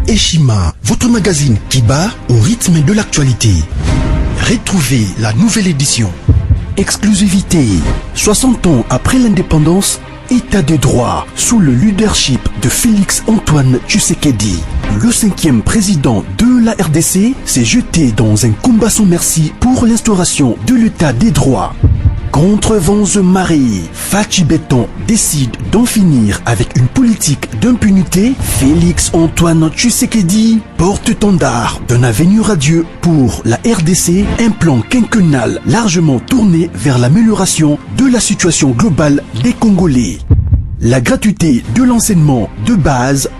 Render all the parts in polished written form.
Eshima, votre magazine qui bat au rythme de l'actualité. Retrouvez la nouvelle édition. Exclusivité. 60 ans après l'indépendance, État de droit sous le leadership de Félix Antoine Tshisekedi. Le 5e président de la RDC s'est jeté dans un combat sans merci pour l'instauration de l'État des droits. Contre vents et marées, Fachi Béton décide d'en finir avec une politique d'impunité. Félix Antoine Tshisekedi, porte-étendard d'un avenir radieux pour la RDC, un plan quinquennal largement tourné vers l'amélioration de la situation globale des Congolais. La gratuité de l'enseignement de base,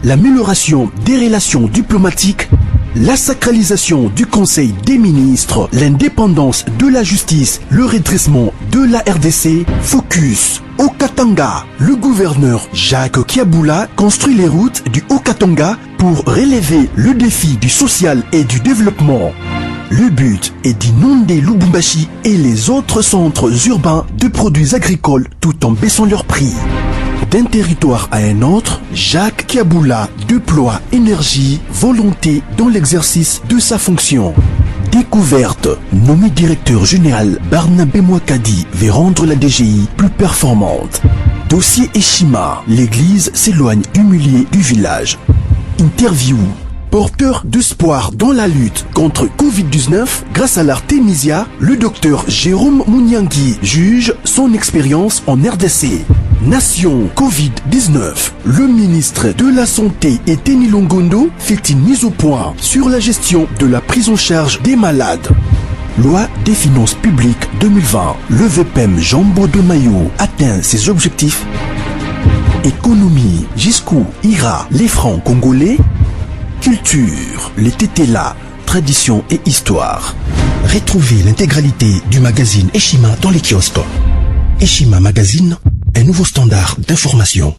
l'amélioration des relations diplomatiques, la sacralisation du Conseil des ministres, l'indépendance de la justice, le redressement de la RDC, focus Haut-Katanga. Le gouverneur Jacques Kiaboula construit les routes du Haut-Katanga pour relever le défi du social et du développement. Le but est d'inonder Lubumbashi et les autres centres urbains de produits agricoles tout en baissant leur prix. D'un territoire à un autre, Jacques Kiaboula déploie énergie, volonté dans l'exercice de sa fonction. Découverte, nommé directeur général, Barnabé Mouakadi veut rendre la DGI plus performante. Dossier Eshima, l'église s'éloigne du milieu du village. Interview, porteur d'espoir dans la lutte contre Covid-19, grâce à l'Artemisia, le docteur Jérôme Mouniangui juge son expérience en RDC. Nation Covid-19. Le ministre de la Santé Eteni Longondo fait une mise au point sur la gestion de la prise en charge des malades. Loi des finances publiques 2020. Le VPM Jambo de Mayo atteint ses objectifs. Économie, jusqu'où ira les francs congolais? Culture, les tétélas, tradition et histoire. Retrouvez l'intégralité du magazine Eshima dans les kiosques. Eshima Magazine, un nouveau standard d'information.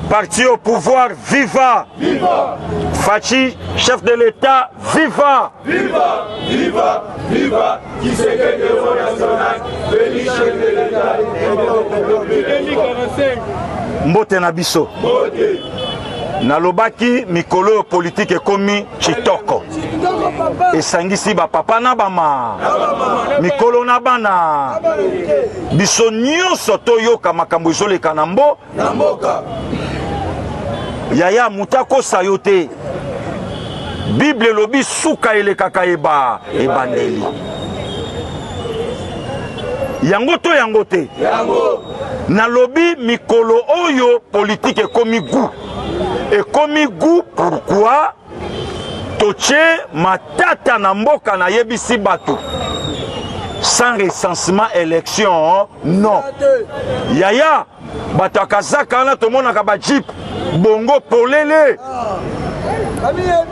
Parti au pouvoir, viva! Viva! Fachi, chef de l'État, viva! Viva! Viva! Viva! Qui c'est que le Front National, Félix, chef de l'État, Mbote Nabiso. Nalobaki mikolo politique ekomi chitoko. Esangisi ba papa na bama. Mikolo na bana. Biso nyonso toyoka makambo ezoleka na mboka. Yaya mutako sayote. Bible lobi suka elekaka ebandeli. Yango te. Nalobi mikolo oyo politique ekomi goût. Et comme goût, pourquoi Toche matata na mboka na yebisi bato sans recensement élection non. Yaya bato akazaka na tomonaka ba jeep bongo polele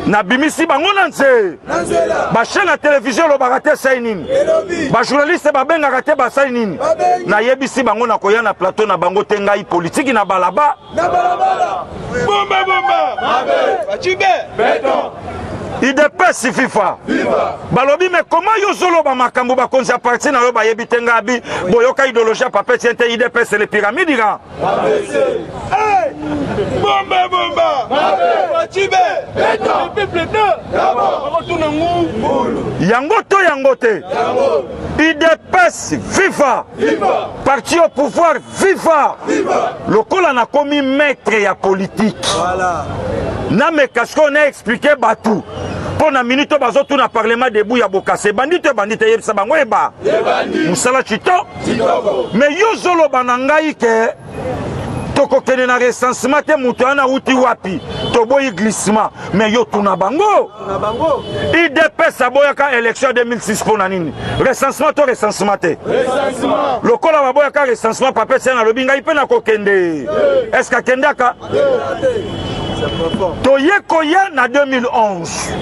na bimisi bango na nse ba chaîne na télévision lo bagate sai nini ba journaliste ba benga te ba sai nini na yebisi bango na koya na plateau na bango te ngai politique na balaba bomba mabe bachibe beton IDPS FIFA balobi mais comment yo zolo ba makambo ba konza parti na yo ba yebite ngabi boyoka idéologie papa tiente IDPS les pyramides ira bomba bachibe beton peuple yango te IDPS FIFA parti au pouvoir viva lokola na komi maître ya politique na me kasko na expliquer batou pour na minute bazotu na parlement debout ya bokase bandite yebisa bango eba musala chito mais yo zolo banangai ke toko kene na recensement te mutu ana uti wapi toboyi glissement mais yo tuna bango IDPS aboyaka élection 2006 pour na nini recensement te lokola baboyaka recensement papa sena lobinga ipe na kokende est-ce que kendaka toye koya na 2011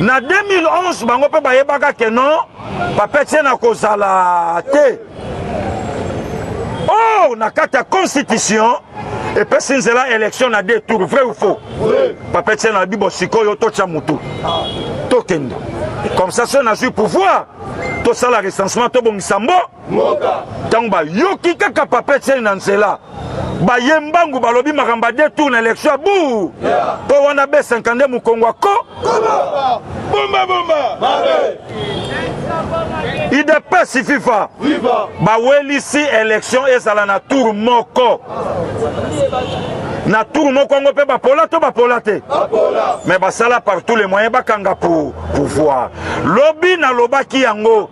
na 2011 bango pe bayebaka ke non papa sena kozala te oh na kata constitution et puis c'est la élection na deux tours vrai ou faux papa sena na bibo sikoyo to cha mutu to kende comme ça on a eu pouvoir to ça la recensement to bongisa mbo tango ba yoki kaka papa sena na nzela bayembangu balobi makamba détourne élection à bout po wana B52 mukongwa ko Bomba bomba. IDPS FIFA bawelisi élection ezala na tour moko na tour moko ngo pe bapola to bapola te mais basala par tous les moyens bakanga pour pouvoir lobi na lobaki yango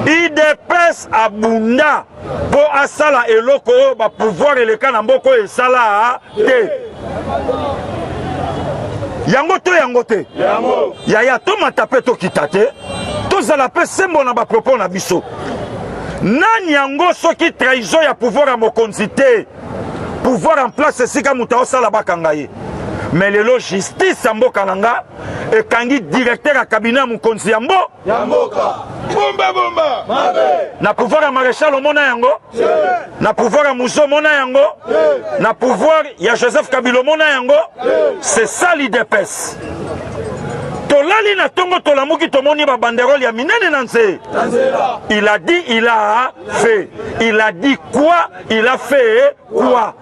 IDPS abunda po asala eloko ba pouvoir eleka na mboko esala te yango te yaya to matape to kitate to zala pe sembo na ba propos na biso nani yango soki trahison ya pouvoir à mokonzi te pouvoir en place esika muta osala bakanga ye mais lelo justice ya mboka nanga ekangi directeur ya cabinet mokonzi ya mboka Bomba bomba. na pouvoir ya maréchal omona yango na pouvoir ya Muzo omona yango na pouvoir ya Joseph Kabila omona yango c'est ça l'IDPS tolali na tongo tolamuki tomoni ba banderole ya minene na nse il a dit il a fait il a dit quoi il a fait quoi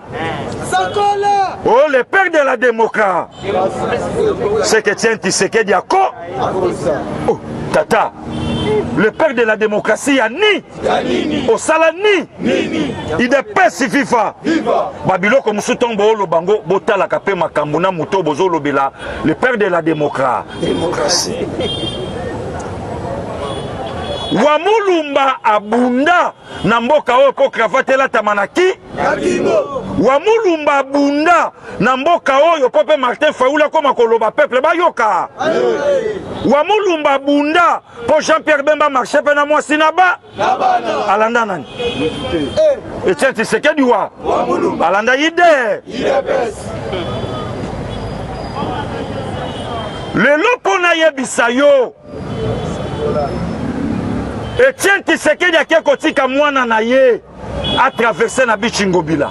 oh le père de la démocratie c'est que tiens Tshisekedi Ako oh tata le père de la démocratie yani au salani IDPS FIFA babiloko musutombo lo bango botala kape makambo na muto bozolo bela le père de la démocratie Wamulumba abunda na mboka oyo po cravate latamanaki Wamulumba abunda na mboka oyo po pe Martin Fayulu koma koloba peuple bayoka Wamulumba abunda po Jean-Pierre Bemba marché pe na mwasi na ba alanda nani Etienne Tshisekedi wa alanda IDPS lelo pona yebisa yo Etienne Tshisekedi ake kotika mwana na ye a traversé na Bichingobila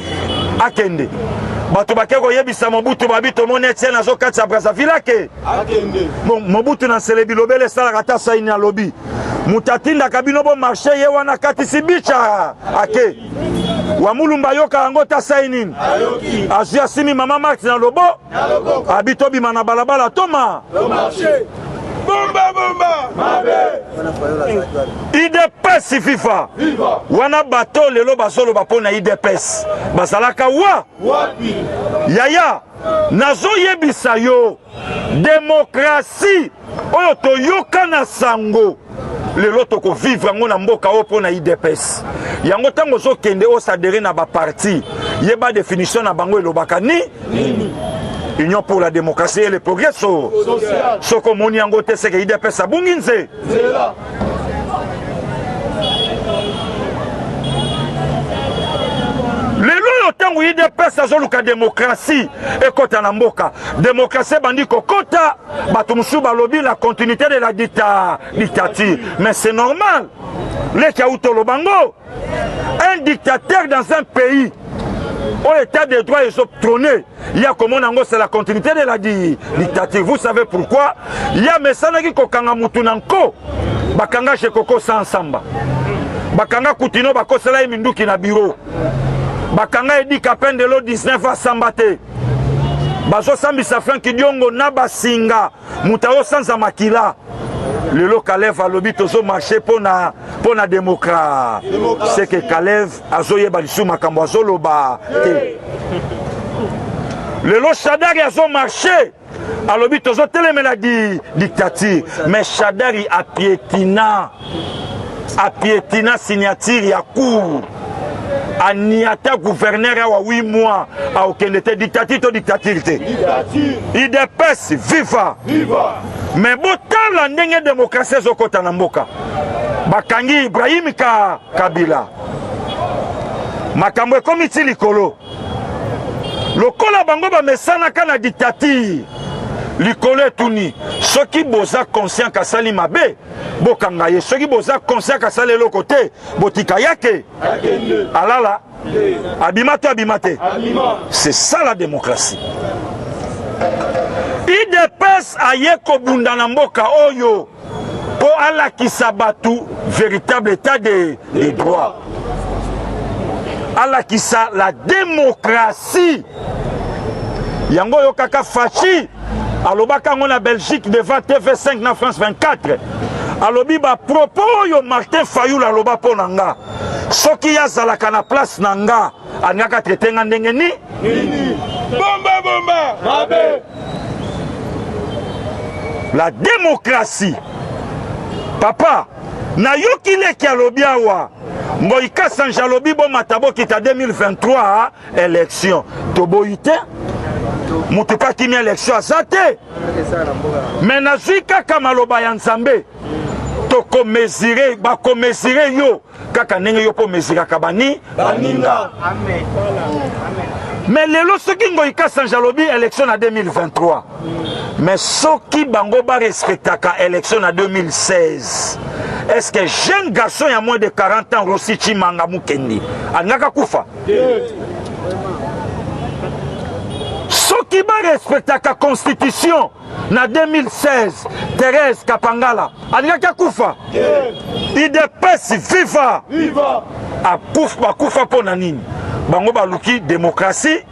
akende bato bake koyebisa Mobutu babito moni Etienne azokati ya Brazzaville ake akende Mobutu na nsele bilobele esalaka ta saini ya lobi mutatinda bino bo marché ye wana katisi bicha ake Wamulumba yoka yango ta saini azwi asimi mama Marx na lobo abito bima na balabala toma marché Bomba bomba. IDPS FIFA wana bato lelo basolo bapona IDPS basalaka wapi yaya nazo yebisa yo démocratie oyo toyoka na sango lelo toko vivre ngo na mboka oyo pona IDPS yango tango zo kende osadere na ba parti yeba définition na bango elobaka ni Union pour la démocratie et le progrès social. Soko moni yango te seke IDPS abunginze. Lelo yo tango IDPS azoluka démocratie ekota na mboka. Démocratie bandi kokota bato musu balobi la continuité de la dictature. Mais c'est normal. Les kautolo bango. Un dictateur dans un pays au état de droit est obtrôné. Il y a comme on c'est la continuité de la dictature. Vous savez pourquoi? Il y a mesana qui kokanga mutunanko bakanga chez Koko Sansamba. Bakanga Kutino bakosela iminduki na bureau. Bakanga edi kapendelo 19 à Sambate. Bazo sambisa Frank Diongo na basinga mutao sanza makila. Le lot Kalev a lobby tozo marché pour na démocratie. C'est que Kalev a zoye balisou makambo azoloba. Le lot Chadari a zo marché a lobby tozo telemena dictature. Mais Chadari a piétina signature ya cour. A niata gouverneur à 8 mois à aucun était dictature to dictature. IDPS viva. Mais botan la ndenge démocratie zokota na mboka. Bakangi Ibrahim Kabila. Makambo komiti likolo. Lokola bango ba mesana kana dictature. Likolo tuni. Soki boza conscient ka sali mabe, bokanga ye. Soki boza conscient ka sali le côté, botika yake. Alala. Abimate. C'est ça la démocratie. IDPS ayeko bunda na mboka oyo po ala kisabatu véritable état de droit. alakisa la démocratie. Yango yo kaka fachi alobaka ngo na Belgique devant TV5 na France 24. Alobi ba propos yo Martin Fayulu aloba pona nga. Soki yazalaka na place na nga angaka traité nga ndenge ni Bomba bomba mabe. La démocratie. Papa, na yokile ki alobi awa. Moïka Sanjalobi bon matabo qui ta 2023 élection. Toboïte Mutuka qui mis élection à Zate. Mais na zika kamaloba ya Nzambe. Toko mesurer, ba ko mesurer yo. Kaka nenge yo po mesurer kabani baninga. Amen. Mais lelo soki ngoïka Sanjalobi élection en 2023. Mais soki bango ba respectaka élection en 2016. Est-ce que jeune garçon il y a moins de 40 ans Rossi Chimanga Mukendi Angaka Koufa Soki ba respectaka constitution na 2016 Thérèse Kapangala Angaka Koufa IDPS viva viva a Koufa pona nini bango baluki démocratie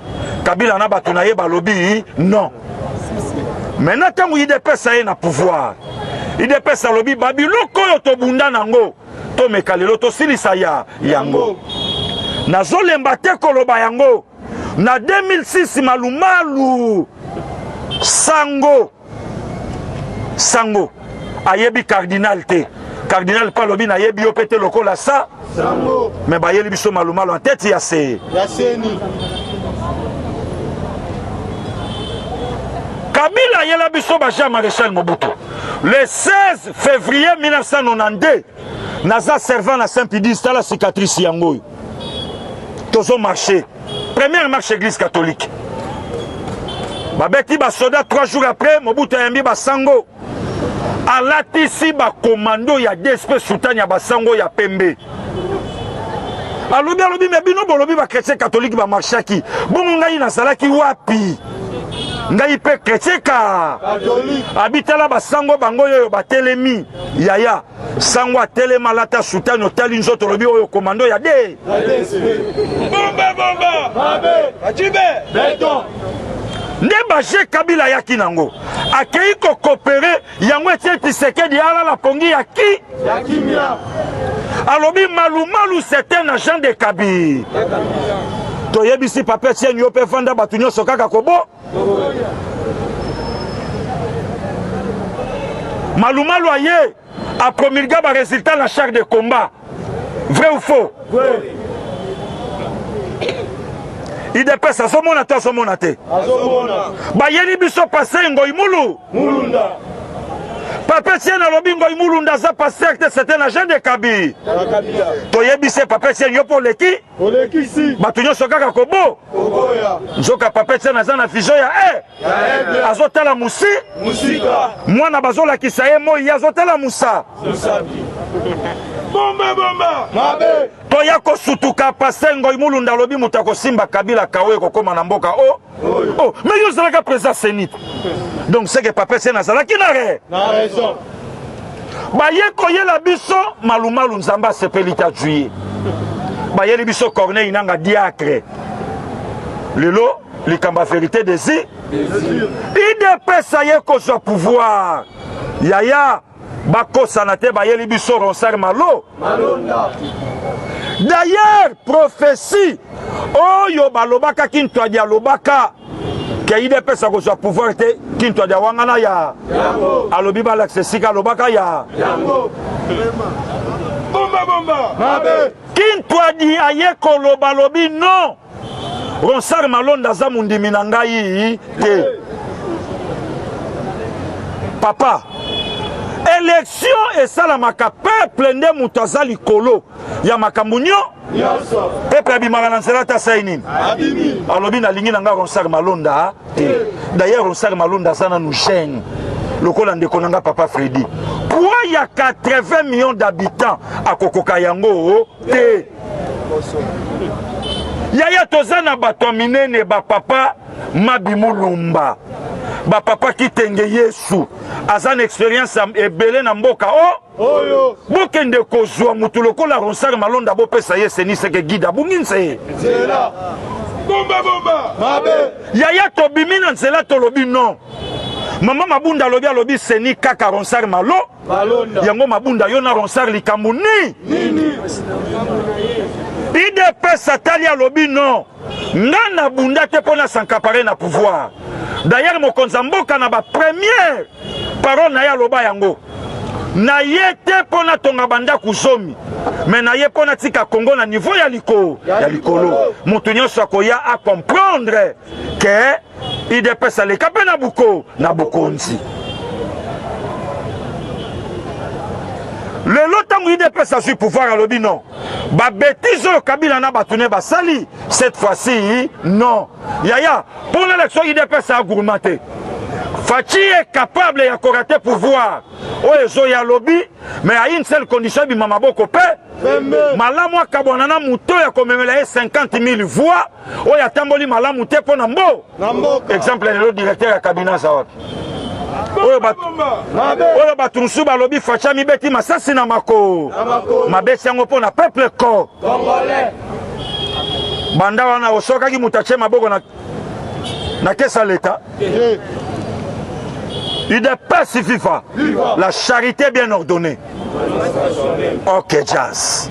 Kabila na batu na ye balobi non. Maintenant tango IDPS a na pouvoir IDPS alobi babiloko yo tobunda nango to mekalelo to silisa ya yango nazolemba te koloba yango na 2006 malumalu sango ayebi cardinal te cardinal pa lobi na yebi yo pete lokola sa sango mais bayeli biso malumalu en tête ya seni Kabila yela biso ba Jean Maréchal Mobutu. Le 16 février 1992, naza servant na Saint-Pédis la cicatrice yango. Tozo marché. Première marche église catholique. Babeti ba soda 3 jours après Mobutu yambi ba sango. Alatisi ba commando ya DSP Sultan ya ba sango ya pembe. Alobi me bino bolobi ba chrétien catholique ba marchaki. Bongo ngai na salaki wapi? Ngai pe chrétien ka habitala basango bango yo batelemi yaya sango atelema lata Sultan otali nzoto lobi oyo komando ya de bomba mabe ajibe beton nde baje Kabila yaki nango akei ko coopérer yango etie Tshisekedi ala la pongi ya kimia alobi malumalu c'est un agent de Kabila toyebisi papa tien yo pe fanda batu nyonso kaka kobo malumalu aye a promulgué ba résultat la charte de combat vrai ou faux IDPS azomona te azomona te bayeli biso pase ngoi mulunda Papa tien na lobi ngoi mulunda za passer que c'est un agent de Kabila. Toyebise papa tien yo pour leki si batu nyonso kaka kobo nzoka papa tien na za na fijo ya azotala musika mwana bazolakisa ye moi azotala musa bomba mabe toya kosutuka pase ngoi mulunda lobi mutako simba Kabila kawe kokoma na mboka mais yo zalaka présent senit donc c'est que papa tien na zalaki na raison baye koyela biso malumalu nzamba sepelita juillet bayeli biso Corneille nanga diacre lelo likamba vérité des IDPS aye kozwa pouvoir yaya bakosana te bayeli biso Ronsard Malonda. D'ailleurs prophétie oyo balobaka kinto dia lobaka ke IDPS akozwa pouvoir te kinto dia wangana ya alobi balaksesika lobaka ya bomba mabe kinto dia aye koloba lobi non Ronsard Malonda za mundimi na ngai te papa élection et salamaka peuple nde mutu aza likolo ya makambo peuple abimaka na nzela ta saini alobi nalingi na nga Ronsard Malonda te d'ailleurs Ronsard Malonda aza nanu jeune lokola ndeko na nga papa Freddy poids ya 80 millions d'habitants akokoka yango te Yaya tozana bato minene ba papa Mabimulumba. Ba papa ki tenge Yesu. Azan expérience ebele na mboka oyo. Bokende kozwa mutu lokola ronsar malonda bo pesa ye seni seke guide bunginse. Zela. Bomba bomba. Mabe. Yaya tobimi na nzela tolobi non. Mama mabunda lobi seni kaka ronsar malonda. Yango mabunda yo na ronsar likambu nini. IDPS atali alobi non. Nana bunda te pona s'encapare na pouvoir. D'ailleurs mokonza mboka na ba première parole na ya loba yango. Na ye te pona tonga banda kuzomi. Mais na ye pona tika Congo na niveau ya likolo. Mutu nyonso akoya a comprendre que IDPS aleka pe na buko na bukonzi. Le lotango IDPS a su pouvoir à l'obi non. Ba bêtise au Kabila na batune basali. Cette fois-ci, non. Yaya, pour l'élection IDPS a gourmaté. Fachi est capable de rater pouvoir. Oezo ya lobby, mais à une seule condition, bimama boko pe. Malamwa kabonana muto ya komemela 50 000 voix. Oya tamboli malamu te po nambo. Exemple le directeur ya cabinet zawat. Oyo batunsu balobi facha mibeti masasi na mako. Mabesi yango po na peuple ko. Banda wana osoka ki mutache maboko na kesa l'État. IDPS FIFA. La charité bien ordonnée. Ok, jazz.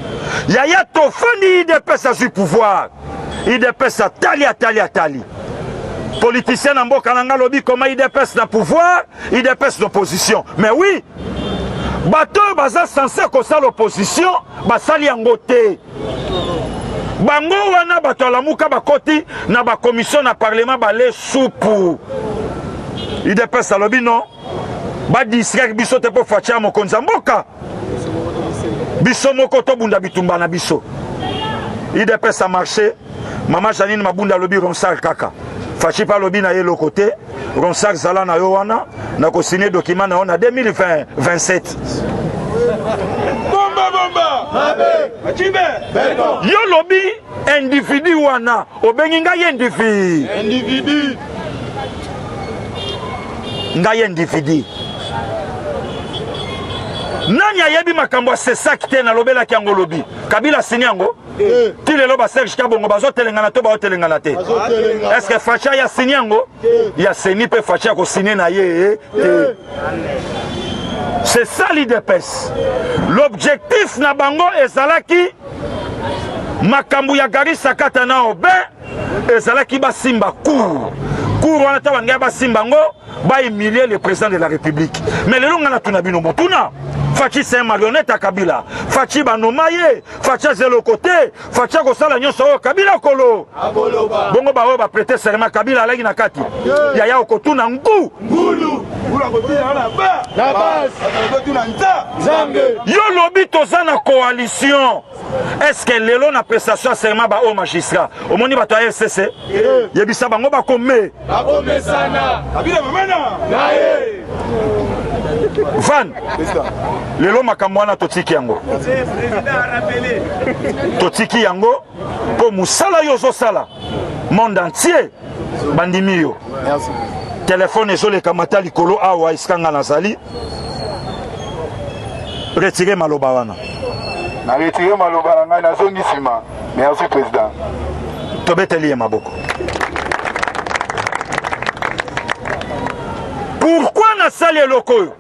Yaya Tofani IDPS a su pouvoir. IDPS a tali. Politicien en mboka nanga lobi comment IDPS na pouvoir, IDPS d'opposition. Mais oui, bato baza censé kosa l'opposition, basali yango te. Bango wana bato alamuka bakoti na ba commission na parlement balé soupu. IDPS alobi non. Ba distraire biso te po facha mokonza mboka. Biso moko to bunda bitumba na biso. IDPS a marché. Maman Janine Mabunda lobi ronsar kaka. Fachi pa lobi na ye le côté. Ronsar zala na yo wana. Na ko signer document na on a 2027. Bomba. Mabe. Yo lobi individu wana. Obengi nga ye individu. Nga ye individu. Nani ayebi makambo c'est ça qui te na lobela ki yango lobi. Kabila sini yango. Ti lelo ba Serge Kabongo bazo telengana to ba telengana te. Est-ce que Facha ya sini yango? Ya sini pe Facha ko sini na ye. C'est ça l'IDPS. L'objectif na bango ezalaki makambo ya gari sakata na obe ezalaki ba simba cour wana ta wanga ba simba ngo ba humilier le président de la République. Mais lelo ngana tuna bino motuna. Fachi c'est un marionnette à Kabila. Fachi banomaye. Fachi c'est le côté. Fachi kosala nyonso o Kabila kolo. Bongo ba o ba prêter serment Kabila lagi na kati. Yaya okotuna ngulu. Ula kotina na ba. La base. Okotuna nza. Zambe. Yo lobi tozana coalition. Est-ce que lelo na prestation serment ba o magistrat? Omoni ba to RCC. Yebisa bango ba kome. Ba kome sana. Kabila mamena. Nae. Van lelo makambo wana totiki yango po musala yo zosala monde entier bandimi yo téléphone ezoleka mata likolo awa iskanga nazali retire maloba wana na retire maloba na ngai nazongi nsima. Merci président. tobeteli ye maboko. Pourquoi nasali eloko oyo?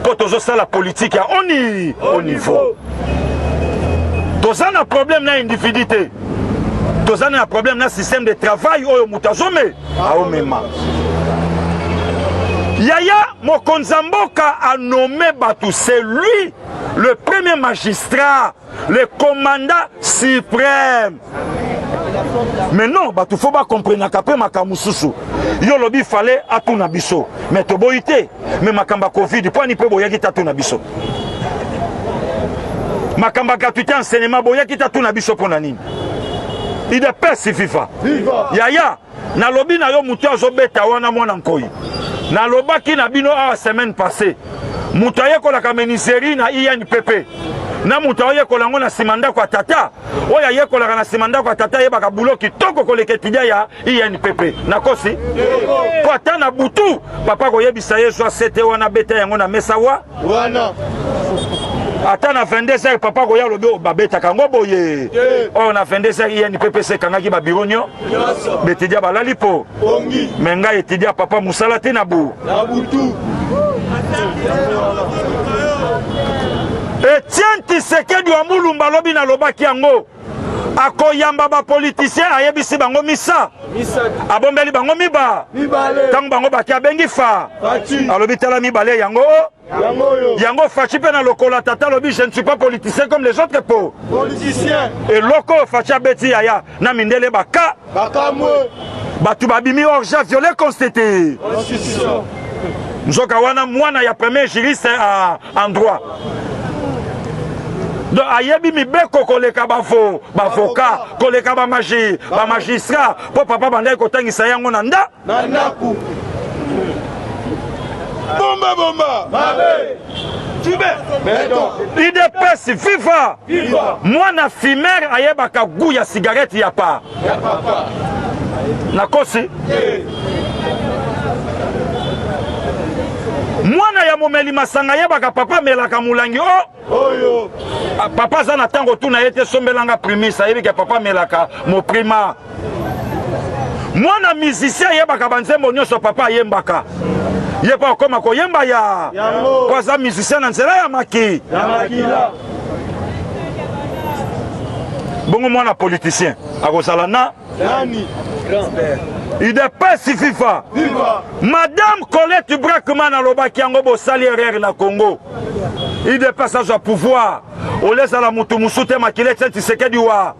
Po tozo la politique à haut niveau. Toza na problème na individualité. Toza na problème na système de travail oyo mutazome aomema. Yaya Mokonza Mboka a nommé Batou, c'est lui le premier magistrat, le commandant suprême. Mais non, Batou faut pas comprendre qu'après makamususu. Yo lobi fallait atuna biso. Mais to boité, mais makamba Covid, pas ni pe boyaki tatuna biso. Makamba gratuité enseignement boyaki tatuna biso pona nini. IDPS FIFA. Yaya, na lobi na yo mutu azobeta wana mwana nkoyi. Na lobaki na bino a semaine passée. Mutu aye ko la kameniseri na INPP. na muta yekola ngo na simanda kwa tata oya yekola na simanda kwa tata yebaka bulo kitoko koleka étudia ya INPP nakosi ko atana butu papa ko yebisa yesu asete wana beta yango na mesa wana ata na 22h papa ko ya lobi babeta kango boye o na 22h INPP se kangaki ba bironyo betedia balali po menga etudia papa musala te na butu Etienne Tshisekedi wa Mulumba lobi na lobaki yango akoyamba ba politicien ayebisi bango misa abombeli bango miba tango bango baki abengi fa alobi tala mibale yango fachi pe na lokola tata lobi je ne suis pas politicien comme les autres politiciens et loko fachi abeti yaya na mindele baka batu babimi orja violé constaté nzoka wana mwana ya premier juriste en droit donc ayebi mibeko koleka bavoka koleka magistrat po papa bandai kotangisa yango na ndaku bomba mabe IDPS viva mwana fumeur ayebaka goût ya cigarette ya pa nakosi mwana ya momeli masanga yebaka papa melaka mulangi oyo papa za na tango tuna yete sombelanga primisa yebika papa melaka moprima mwana musicien yebaka banzembo nyonso papa yembaka yepa okoma koyemba ya kwa za musicien na nzela ya makila bongo mwana politicien akozala na IDPS FIFA Madame Colette Brackman alobaki yango bosali erreur na Congo IDPS azwa pouvoir oleza la mutu musute makile Etienne Tshisekedi wa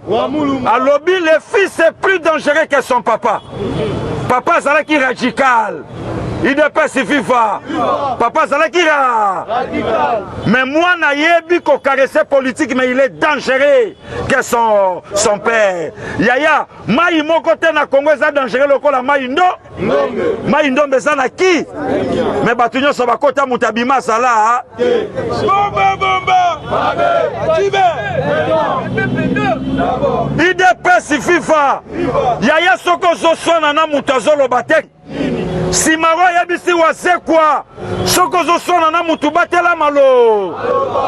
alobi le fils est plus dangereux que son papa azalaki radical IDPS FIFA papa azalaki radical mais moi na yebi ko caresser politique mais il est dangereux que son père yaya mai moko te na Congo eza dangereux lokola mai ndombe eza na ki mais batu nyonso bakota mutabima sala bomba IDPS FIFA yaya soko zoswana na mutu azoloba te simaro yebisi wasekwa soko zoswana na mutu batela malo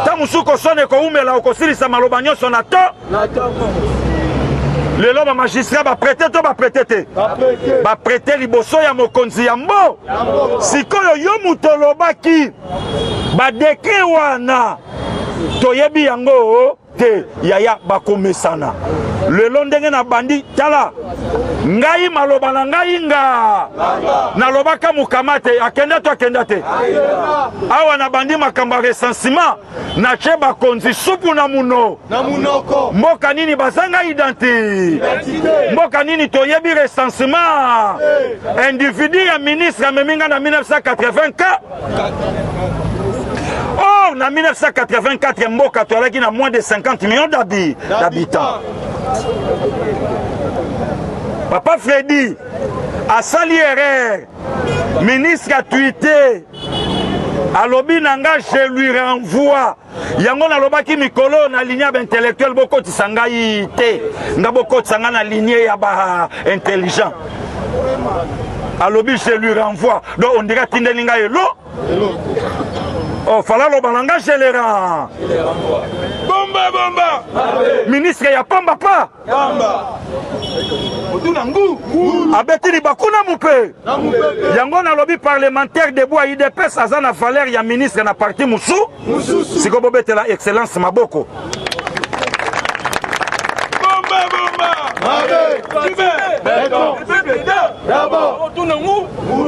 ta musuko sone ko umela okosilisa maloba nyonso na to lelo ba magistrat ba prêter to ba prêter te ba prêter liboso ya mokonzi ya mbo sikoyo yo mutu lobaki ba décret wana toyebi yango te yaya bakomesana lelo ndenge na bandi tala ngai maloba na ngai nga nalobaka mukamate akenda te awa na bandi makamba recensement na che bakonzi supu na munoko mboka nini bazanga identité mboka nini toyebi recensement individu ya ministre ameminga na 1984 Or, en 1984, Mboka toalaki na moins de 50 millions d'habitants. Papa Freddy a sali erreur. Ministre a tweeté. Alobi nanga, je lui renvoie. Yango na lobaki mikolo na ligne intellectuelle boko tisanga ite. Nga boko tisanga na ligne ya ba intelligent. Alobi je lui renvoie. Donc on dirait tindelinga elo. Oh, fala lo balanga gelera. Bomba. Ministre ya pamba pa. Abeti li bakuna mupe. Yango na lobby parlementaire de bois IDPS azana valeur ya ministre na parti musu. Siko bobete la excellence maboko.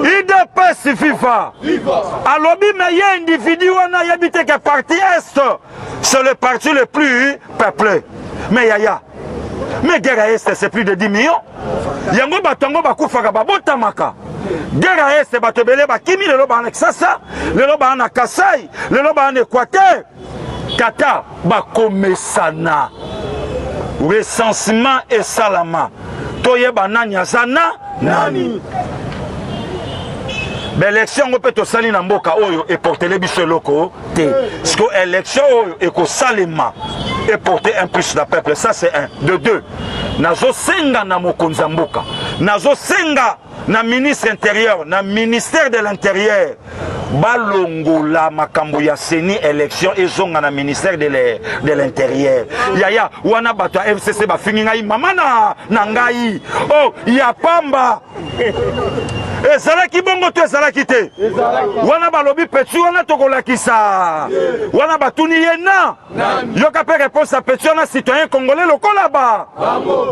IDPS FIFA alobi meye individu wana yebite que parti est c'est le parti le plus peuplé mais yaya mais guerre est c'est plus de 10 millions yango batongo bakufaka babotamaka guerre est bato bele bakimi lelo ba na Kisasa lelo ba na Kasai lelo ba na Équateur kata bakomesana recensement et salama toyeba nani azana nani l'élection on peut sali na mboka oyo et porter les biso loko te parce que élection oyo et ko salema et porter un plus la peuple, ça c'est un. De deux, nazo senga na mokonza mboka, nazo senga na ministre intérieur, na ministère de l'intérieur, balongola makambo ya seni élection et zonga na ministère de l'intérieur. Yaya wana bato FCC ba fingi ngai mama na ngai. Oh, ya pamba. Ezalaki bongo to ezalaki te. Wana balobi petu wana tokolakisa. Wana batuni yena. Yoka pe réponse à petu wana citoyen congolais lokola ba.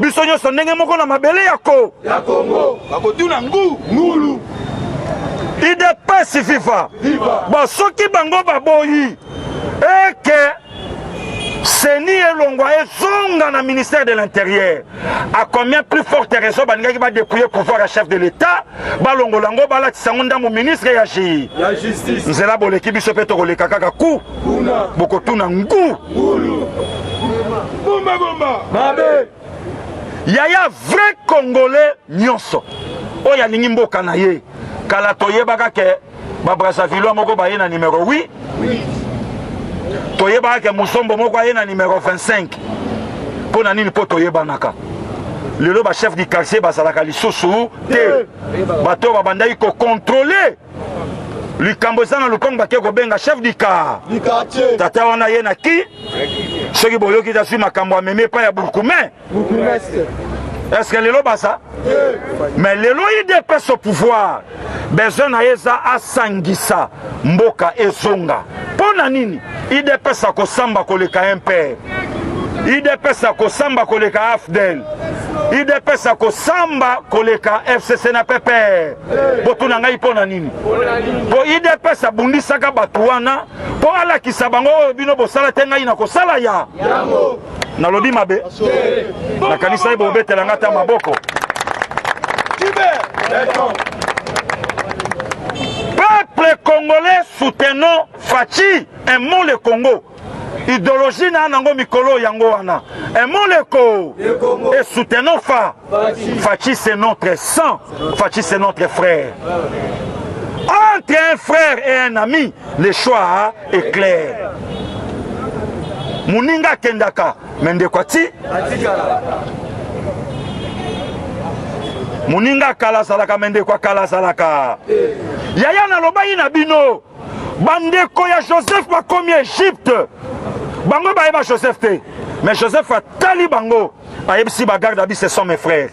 Biso nyonso ndenge moko na mabele yako. Ya Congo. Bakotuna ngulu. IDPS FIFA. Bon soki bango baboyi. Eke Seni Elongwa ezonga na ministère de l'Intérieur. À combien plus forte raison qui va dépouiller pouvoir à chef de l'État, balongo lango bala tisangonda mon ministre ya justice. Nzela boleki biso peto koleka kaka ku. Boko tuna ngu. Bomba. Mabe. Yaya vrai Congolais nyonso. Oya lingi mboka na ye. Kala toyebaka ke ba Brazzaville moko ba ye na numéro 8. Oui. Toyeba ke Musombo moko aye na numéro 25 pour na nini po toyeba naka lelo ba chef du quartier bazalaka lisusu te bato babandaki ko contrôler likambo ezana lukongo bake kobenga chef du quartier tata wana ye na ki soki boyoki tazwi makambo amemi epai ya burkume est-ce que lelo basa mais lelo IDPS au pouvoir besoin na yeza asangisa mboka ezonga pona nini IDPS akosamba koleka MPR, IDPS akosamba koleka AFDEL, IDPS akosamba koleka FCC na PPR. Botuna ngai pona nini? Po IDPS abundisaka batu wana po alakisa bango bino bosala te ngai na kosala ya. Nalobi mabe. Na kanisa ibo betela ngata maboko. Peuple congolais soutenons Fachi, aimons le Congo. Idéologie na nango mikolo yango wana. Aimons le Congo et soutenons Fachi c'est notre sang. Fachi c'est notre frère. Entre un frère et un ami, le choix est clair. Muninga kendaka, mendekwati. Muninga kala salaka mende kwa kala salaka. Yaya na loba ina bino. Bandeko ya Joseph bakomi Égypte. Bango ba eba Joseph te. Mais Joseph a tali bango. Ayebsi ba garde abi ce sont mes frères.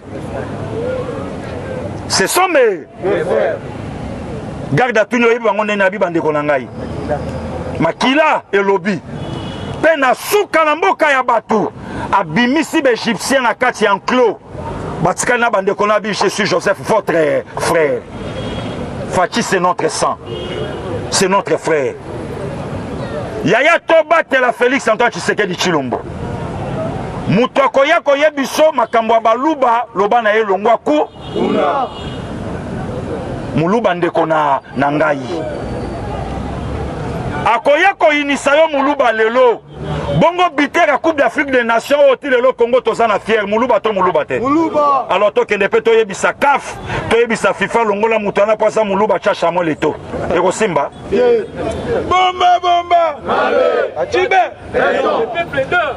Ce sont mes frères. Garde a tunyo yebi bango nena abi bandeko na ngai. Makila elobi. Pe na suka na mboka ya batu. Abimisi be Égyptien na kati enclos. Batikana bandeko na bi je suis Joseph votre frère. Fachi c'est notre sang. C'est notre frère. Yaya Toba la Félix Antoine Tshisekedi Tshilombo. Mutoko yako yebiso makambo baluba loba na ye longwa ku. Muluba ndeko na ngai. Akoya ko inisa yo muluba lelo. Bongo biter à Coupe d'Afrique des Nations au Tilelo Congo tozana fier muluba to muluba te. Muluba. Alors to kende pe to yebisa CAF, to yebisa FIFA longola mutana pasa muluba chacha mo leto. Eko Simba. Bomba. Allez. Achibe.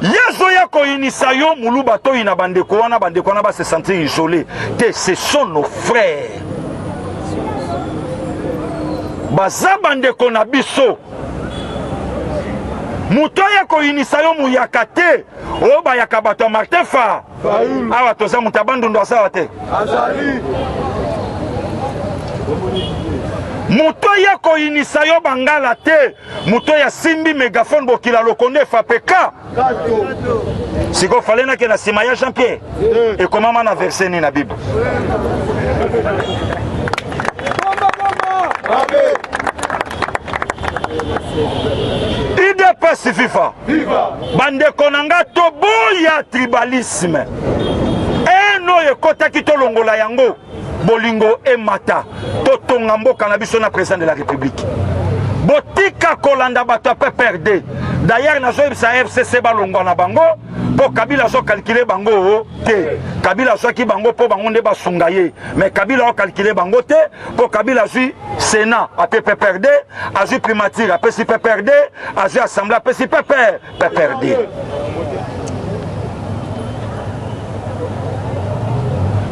Yezo ya ko inisa yo muluba to ina bandeko wana ba se sentir isolé. Te ce sont nos frères. Baza bandeko na biso. Mutoya ko inisa yo muyakate o ba yakabato Martin Fa awa toza mutabandu ndo asawa te azali mutoya ko inisa yo bangala te mutoya simbi megaphone bokila lokonde FAPK siko falena ke na sima ya Jean-Pierre et comment na verset ni na Bible IDPS FIFA bande konanga toboya tribalisme eno ekota kitolongola yango bolingo emata totonga mboka na biso na président de la République botika kolanda bato pe perdre. D'ailleurs nazo ebisa FCC balongwa na bango po Kabila zo calculer bango te. Kabila zo ki bango po bango nde basunga ye. Mais Kabila o calculer bango te po Kabila zui Sénat a pe perdre, a zui primature a pe si pe perdre, a zui assemblée a pe si pe perdre.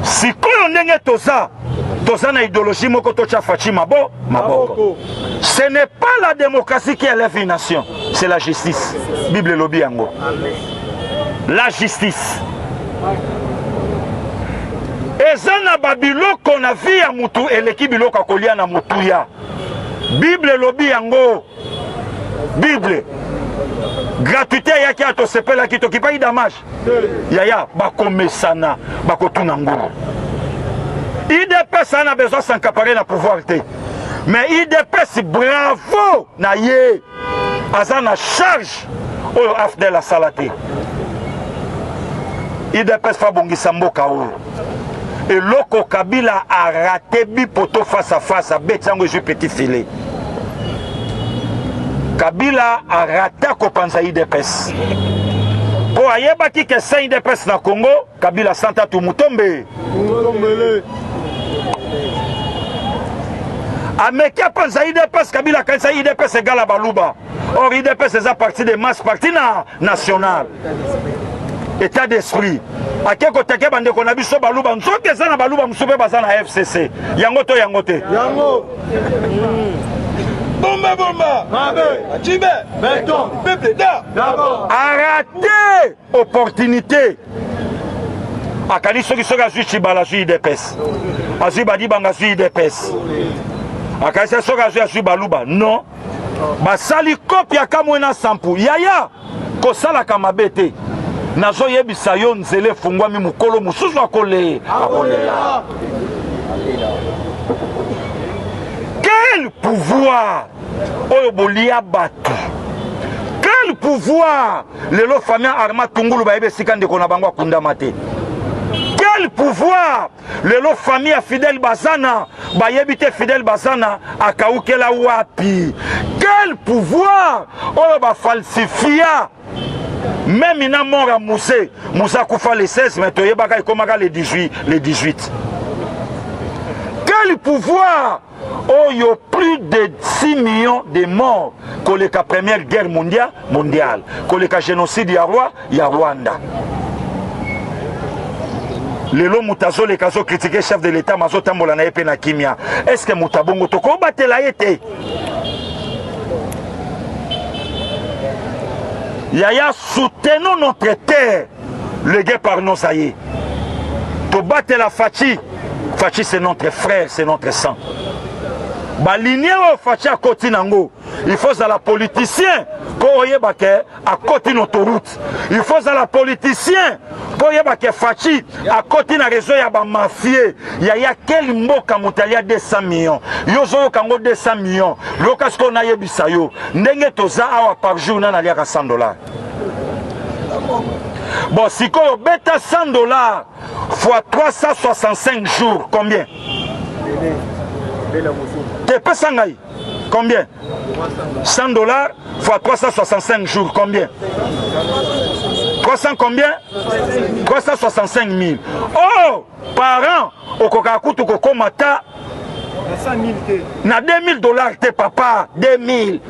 Si koyo ndenge toza na idéologie moko tocha fachi maboko. Ce n'est pas la démocratie qui élève une nation, c'est la justice. Bible lobi yango. La justice. Eza na babiloko na vie ya mutu eleki biloko kolia na mutu ya. Bible lobi yango. Bible. Gratuité yaki ato sepela ki to ki pa idamage. Yaya bakomesana bakotuna ngulu. IDPS a besoin de s'encaparer dans le pouvoir. Mais IDPS, bravo, na ye, azana charge au afdel la salate. IDPS fa bongi samboka ou. Et loko Kabila a raté bipoto face à face à Betsango ju petit filet. Kabila a raté kopanza IDPS. Pour ayeba ki ke sa IDPS na Congo, Kabila santa tu mutombe. Ameki apanza IDPS, Kabila kanisa IDPS égale à Baluba. Or IDPS c'est à partir des masses, parti national. État d'esprit. Ake koteke bande ko na biso Baluba, nzoke za na Baluba msupe baza na FCC. Yango to yango te. Yango. Bomba. Mabe. Achibe. Béton. Peuple da. D'abord. Arrêtez opportunité. Akali soki azui Chibala azui IDPS. Azui badi banga azui IDPS. Akali soki azui Baluba. Non. Basali kopia kamwena sampu. Yaya. Kosala kamabete. Nazo yebisa yo nzele fungwami mukolo mususu akole. Quel pouvoir oyo bolia batu. Quel pouvoir lelo famille Arma Tungulu baebe sikande kona bango akunda mate. Quel pouvoir lelo famille Fidel Bazana bayebite Fidel Bazana akaukela wapi. Quel pouvoir oyo ba falsifia même ina mort à Moussa Koufa le 16 mais toyebaka ikomaka le 18. Quel pouvoir oh, il y a plus de 6 millions de morts que la première guerre mondiale, que le génocide il y a Rwanda. Lelo mutazo le kazo critiquer chef de l'État mazo tambola na epe na kimia. Est-ce que mutabongo toko batela yete? Yaya soutenons notre terre. Le guerre par nous ça y est. To battre la Fachi. Fachi c'est notre frère, c'est notre sang. Baligné au Fachi à côté nango. Il faut à la politicien pour oyebake à côté notre route. Il faut à la politicien pour oyebake Fachi à côté na réseau ya ba mafié. Yaya quel mboka mutalia 200 millions. Yozo kango 200 millions. Lokas ko na yebisa yo. Ndenge toza awa par jour na liaka $100. Bon, si on bêta $100 fois 365 jours, combien? T'es pas sangaï. Combien? $100 fois 365 jours, combien? 300 combien? 365 000. Oh, par an, au Kokakutu Kokomata, na $2000 te papa, 2000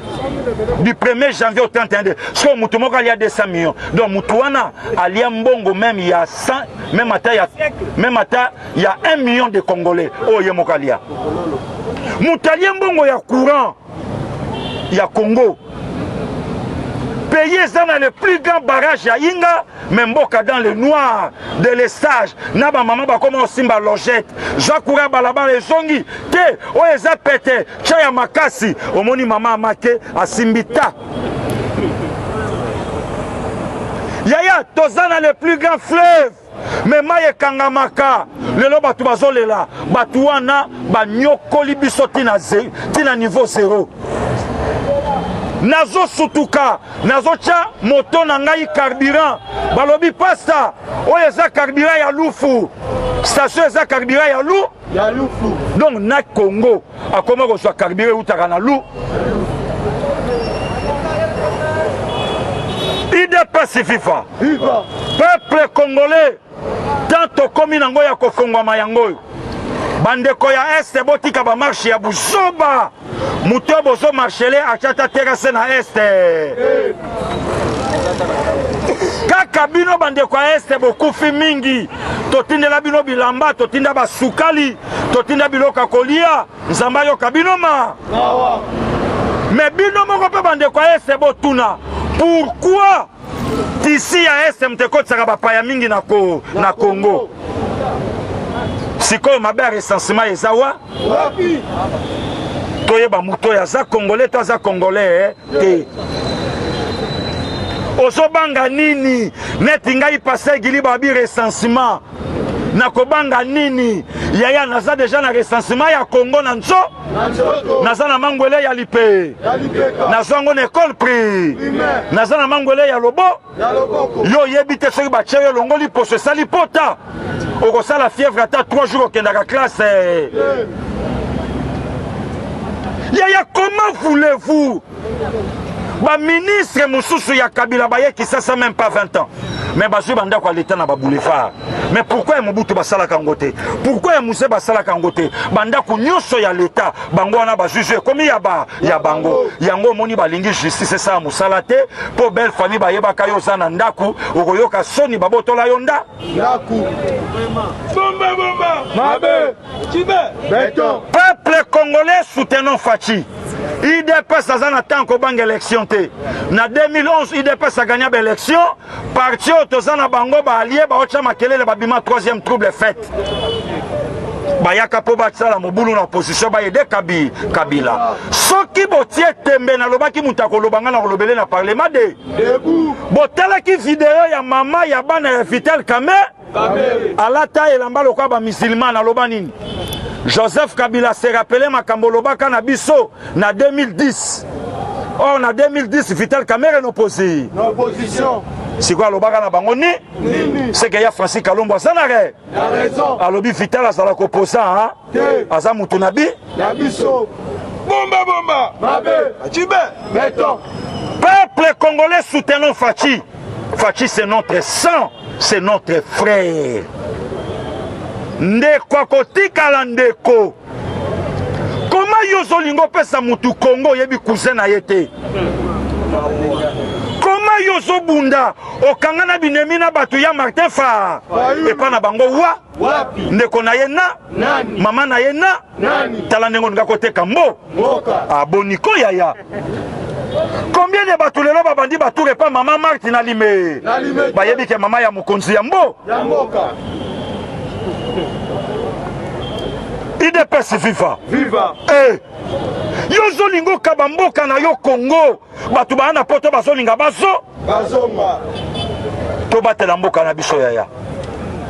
du 1er janvier au 31 décembre. So mutumoka il y a 200 millions. Donc mutuana alia mbongo même il y a 100 même il y a 1 million de Congolais. Oh yemokalia. Mutalia mbongo ya courant. Il y a Congo. Payé ça dans le plus grand barrage à Inga, mais mboka dans le noir de l'estage. Naba maman ba comment simba logette. Jakura balaba les zongi. Te o eza pété. Chaya makasi. Omoni maman make a simbita. Yaya toza dans le plus grand fleuve. Mais maye kangamaka. Lelo batu bazolela. Batu wana ba nyokoli biso tina niveau 0. Nazo sutuka, nazo cha moto na ngai carburant. Balobi pasta, oyo eza carburant ya lufu. Station eza carburant ya lufu. Donc na Congo, akoma ko so carburant utaka na lu. IDPS FIFA. Viva. Peuple congolais. Tant komi nango ya kofongwama yango. Bandeko ya Est botika ba marche ya buzoba. Muto bozo marchele achata terrasse na Est. Kaka bino bandeko ya Est bokufi mingi. Totindela bino bilamba, totinda basukali, totinda biloka kolia, nzamba yo kabino ma. Mais bino moko pe bandeko ya Est botuna. Pourquoi ici ya Est mteko tsaka bapaya mingi na Congo? Sikoyo mabe ya recensement ezawa? Wapi? Toyeba muto ya za Congolais, to za Congolais te. Ozobanga nini? Neti ngai passé gili babi recensement. Nakobanga nini? Yaya naza déjà na recensement ya Congo na nzo? Naza na mangwele ya lipe. Naza ngo na école pri. Naza na mangwele ya lobo. Yo yebite soki ba chere longo li poso sali pota. Oko sala fièvre ata 3 jours okenda ka classe. Yaya, comment voulez-vous? Ba ministre Moussoussou ya Kabila baye qui ça même pas 20 ans. Mais bazui banda kwa l'état na ba boulevard. Mais pourquoi Mobutu basala kangote? Pourquoi Moussé basala kangote? Banda ku nyoso ya l'état bango na ba juge comme ya bango. Yango moni balingi justice ça musala te pour belle famille baye bakayo sana ndaku okoyoka soni babotola yonda. Ndaku. Bomba. Mabe. Tibe. Béton. Peuple congolais soutenons Fachi. IDPS a na tant ko bang élection te. Na 2011 IDPS a gagné l'élection. Parti otozana bango ba allié ba ocha makelele ba bima 3e trouble fait. Ba yaka po ba tsala mobulu na opposition ba yede Kabila. Soki botie tembe na lobaki mutako lobanga na lobele na parlement de. Debout. Botala ki vidéo ya mama ya bana ya Vital Kamerhe. Alata elamba lokwa ba musulman na lobanini. Joseph Kabila s'est rappelé makambo lobaka na biso na 2010. Or na 2010 Vital Kamerhe opposé. L'opposition. C'est quoi lobaka na bango ni? C'est que ya Francis Kalombo sanare. La raison. Alobi Vital azala opposant hein? Aza mutu na bi? La biso. Bomba. Mabe. Tibe. Béton. Peuple congolais soutenons Fachi. Fachi c'est notre sang, c'est notre frère. Ndeko kotikala ndeko. Comment yozolingo pesa mutu Congo yebi cousin na yete? Comment yozobunda okangana binemi na batu ya Martin Fa epa na bango wapi? Ndeko na ye na nani? Mama na ye na nani? Tala ndengo nga koteka Moka. Aboniko yaya. Combien de batu lelo babandi batu repa mama Martin na lime? Bayebi ke mama ya mokonzi ya Mboka. IDPS viva. Yozolingo kabamboka na yo Congo. Batu bana poto bazolinga bazonga. To batela mboka na biso yaya.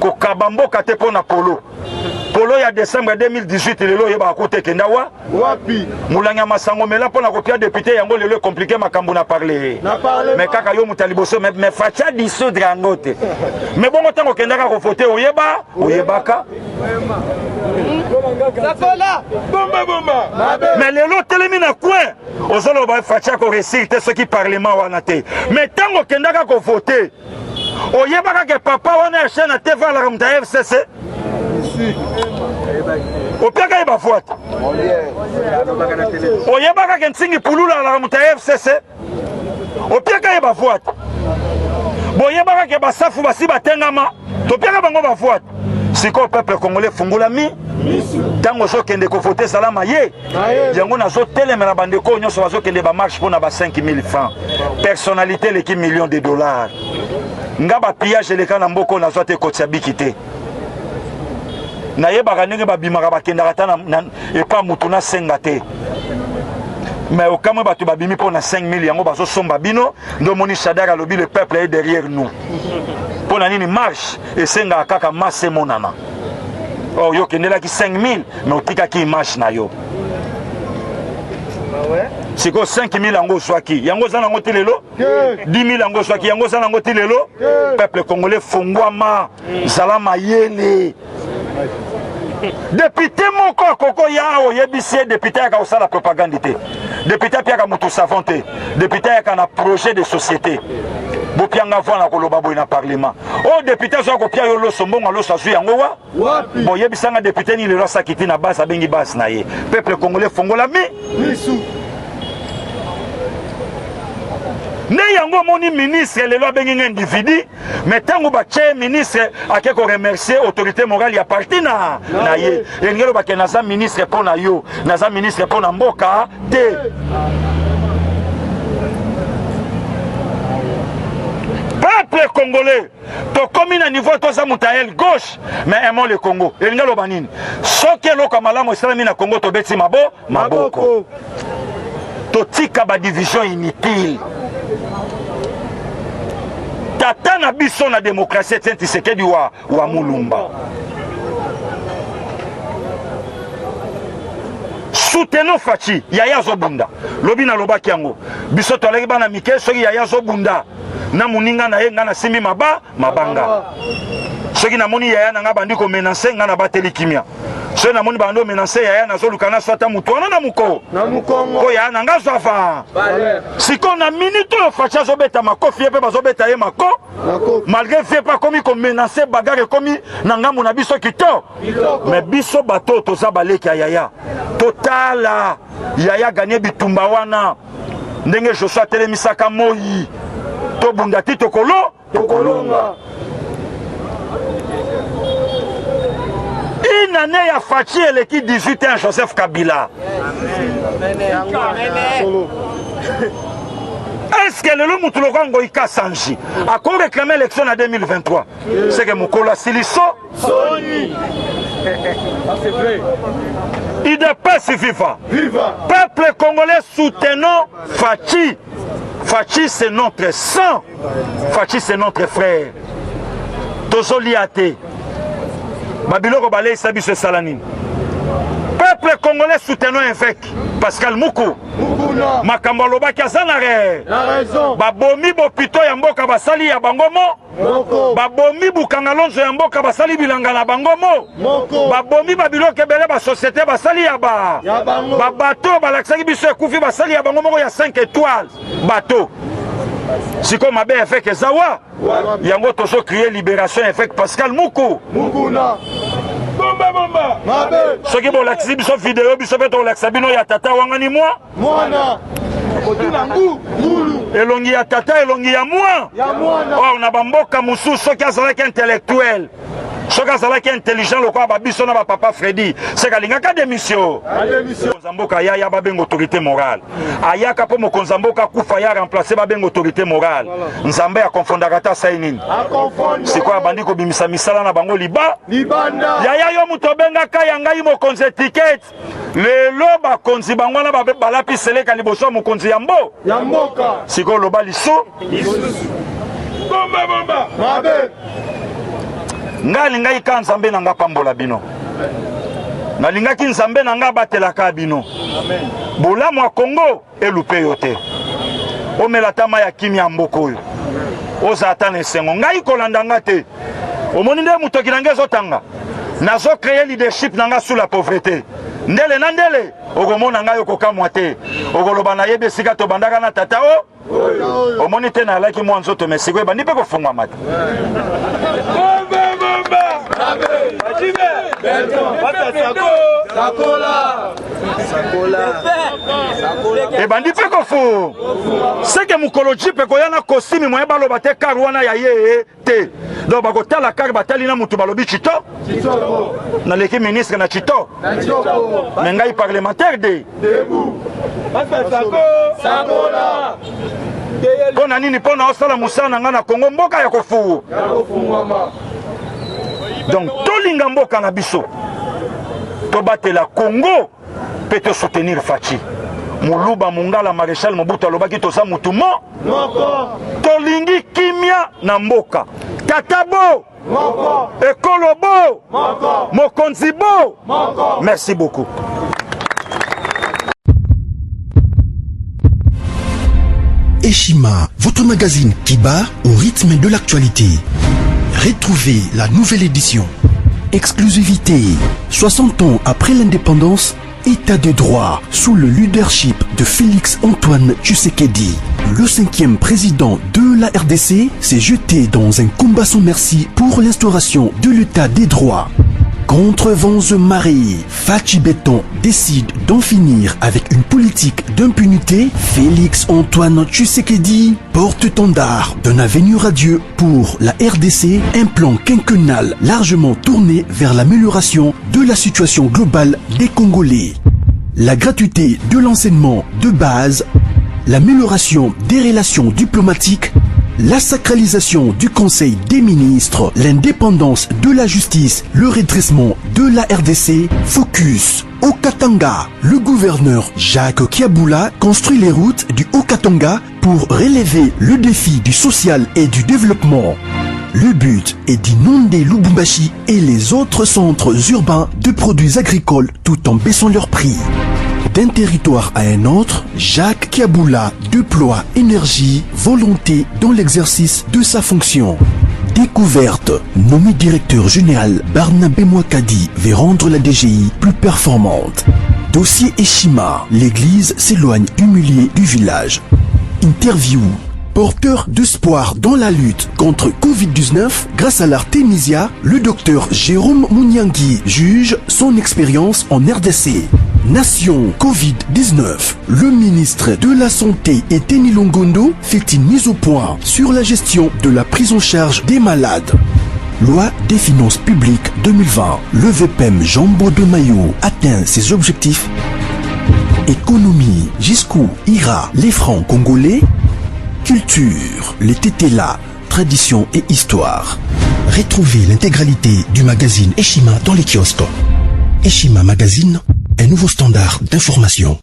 Ko kabamboka te pona polo. Polo ya décembre 2018 lelo yeba kote kenda wapi? Mulanga masango mela pona kopia député yango lelo compliqué makambo na parler. Mais kaka yo mutaliboso mais facha dissoudre angote. Mais bon tango kenda ka ko voter oyebaka. Bomba. Mais lelo telemi na coin. Ozolo ba facha ko réciter ce qui parlement wana te. Mais tango kenda ka ko voter. Oyebaka ke papa wana chaîne na TV la ramta FCC. Opiaka yeba fuata. Oyebaka ke nsingi pulula la ramta FCC. Opiaka yeba fuata. Boyebaka ke basafu basi batengama. Topiaka bango ba fuata. Siko peuple congolais fungulami. Tango so kende ko voter salama ye. Yango na so telemela bandeko nyoso bazo kende ba marche pour na ba 5000 francs. Personnalité l'équipe millions de dollars. Ngaba pillage le kana mboko na sote kotiabiki te. Na yeba kanenge ba bimaka bakenda kata na epa mutu na senga te. Mais au kamwe batu babimi pour na 5000 yango bazo somba bino ndo moni Shadara lobi le peuple est derrière nous. Pour na nini marche et senga kaka masse monana. Oh yo kendela ki 5000 mais otika ki marche na yo. C'est quoi 5000 yango swaki yango zana ngoti lelo 10000 yango swaki yango zana ngoti lelo peuple congolais fongwama zalama yele député moko koko yao yebisi député ya ka la propagande te député pia ka mutu savante député ya ka na projet de société bopianga vana koloba boy na parlement o député so ko pia yo lo sombonga lo sasu yango wa bo yebisanga député ni le rasa kiti na base abengi base na ye peuple congolais fongola misu ne yango moni ministre lelo abengi individu mais tango bache ministre ake ko remercier autorité morale ya parti na ye engelo ba ke naza ministre pona yo naza ministre pona mboka te peuple congolais to comme na niveau to za mutael gauche mais aimons le Congo engelo banini soke loko malamu esalami na Congo to beti maboko to tika ba division inutile tata na biso na démocratie Tshisekedi wa mulumba soutenons Fachi Yaya Zobunda lobi na lobaki yango biso to leki bana mike soki Yaya Zobunda na muninga na ye ngana simi mabanga soki na moni Yaya nanga bandi ko menacer ngana bateli kimia so na moni bando menacer Yaya na zolukana swata mutono na mukongo ko Yaya nanga zwafa siko na minute o Fachi zobeta makofi pe bazobeta ye mako malgré fait pas comme ko menacer bagarre comme nanga mona biso kito mais biso bato to za baleki Yaya totala Yaya gagné bitumba wana ndenge Joshua telemisaka moyi to bunda ti tokolonga une année ya Fachi eleki 18 ans Joseph Kabila est-ce que le mutu lokango ika sanji a ko réclamer élection en 2023 c'est que mukolo siliso soni c'est vrai il de paix viva peuple congolais soutenons Fachi. Fachi c'est notre sang, Fachi c'est notre frère. Tozoliate Babiloko Balei Sabiso Salanine. Peuple congolais soutenons évêque Pascal Moukou Makambaloba Kazanare Babomi Bopito Yamboka Basali ya Bangomo Babomi Bukangalonzo Yamboka Basali Bilanga na Bangomo Babomi Babiloke Bele ba société Basali ya Babato Balaksaki Biso Kufi Basali ya Bangomo ya 5 étoiles Bateau Siko Mabe évêque Zawa Yango Toso crier libération évêque Pascal Moukou Bomba ce qui est bon l'accès biso vidéo biso beto l'accès bino ya tata wangani moi mwana elongi ya tata elongi ya moi oh na bamboka musu soki azalaki intellectuel soki azalaki intelligent lokwa babiso na papa Freddy c'est kalingaka démission Konzamboka ya babenga autorité morale ayaka po mokonzamboka kufa ya remplacer babenga autorité morale nzambe ya confondaka ta sainini c'est quoi bandi ko bimisa misala na bango libanda ya yo muto benga kaya ngai mokonzi ticket lelo bakonzi bango na balapi seleka liboso mokonzi ya mboka siko loba liso bomba mabe ngali ngai ka nzambe nanga pambola bino nalingaki nzambe nanga batelaka bino bolamu ya Kongo elupe yo te omela tama ya kimia mboko oyo oza ata na esengo ngai kolanda nga te omoni nde mutoki nange ezotanga nazo créer leadership nanga sous la pauvreté ndele na ndele okomona ngai okokamwa te okoloba na yebe esika tobandaka na tata o omoni te nalaki mwa nzoto mesiko ebandi mpe kofungwa mata ebandi mpe kofu seke mokolo jipe koya na kosimi moye baloba te kar wana ya ye te donc bakotala kar batali na mutu balobi chito naleki ministre na chito me ngai parlementaire de mpo na nini mpo na osala mosala na ngai na Kongo mboka ya kofu donc tolinga mboka na biso tobatela Congo pe to soutenir Fachi Muluba Mungala Maréchal Mobutu alobaki toza mutu tolingi kimia na mboka tatabo ekolobo mokonzibo merci beaucoup. Eshima, votre magazine qui bat au rythme de l'actualité. Retrouvez la nouvelle édition. Exclusivité, 60 ans après l'indépendance, État de droit sous le leadership de Félix Antoine Tshisekedi. Le 5e président de la RDC s'est jeté dans un combat sans merci pour l'instauration de l'État des droits. Contre vents et marées, Fachi Béton décide d'en finir avec une politique d'impunité. Félix Antoine Tshisekedi, porte-étendard d'un avenir radieux pour la RDC, un plan quinquennal largement tourné vers l'amélioration de la situation globale des Congolais. La gratuité de l'enseignement de base, l'amélioration des relations diplomatiques, la sacralisation du Conseil des ministres, l'indépendance de la justice, le redressement de la RDC, focus au Katanga. Le gouverneur Jacques Kiaboula construit les routes du Haut-Katanga pour relever le défi du social et du développement. Le but est d'inonder Lubumbashi et les autres centres urbains de produits agricoles tout en baissant leurs prix. D'un territoire à un autre, Jacques Kiaboula déploie énergie, volonté dans l'exercice de sa fonction. Découverte, nommé directeur général, Barnabé Mouakadi veut rendre la DGI plus performante. Dossier Eshima, l'église s'éloigne humiliée du village. Interview, porteur d'espoir dans la lutte contre Covid-19 grâce à l'Artemisia, le docteur Jérôme Mouniangui juge son expérience en RDC. Nation Covid-19, le ministre de la Santé Eteni Longondo fait une mise au point sur la gestion de la prise en charge des malades. Loi des finances publiques 2020, le VPM Jambo de Mayo atteint ses objectifs. Économie, jusqu'où ira les francs congolais? Culture, les tétélas, tradition et histoire. Retrouvez l'intégralité du magazine Eshima dans les kiosques. Eshima Magazine, un nouveau standard d'information.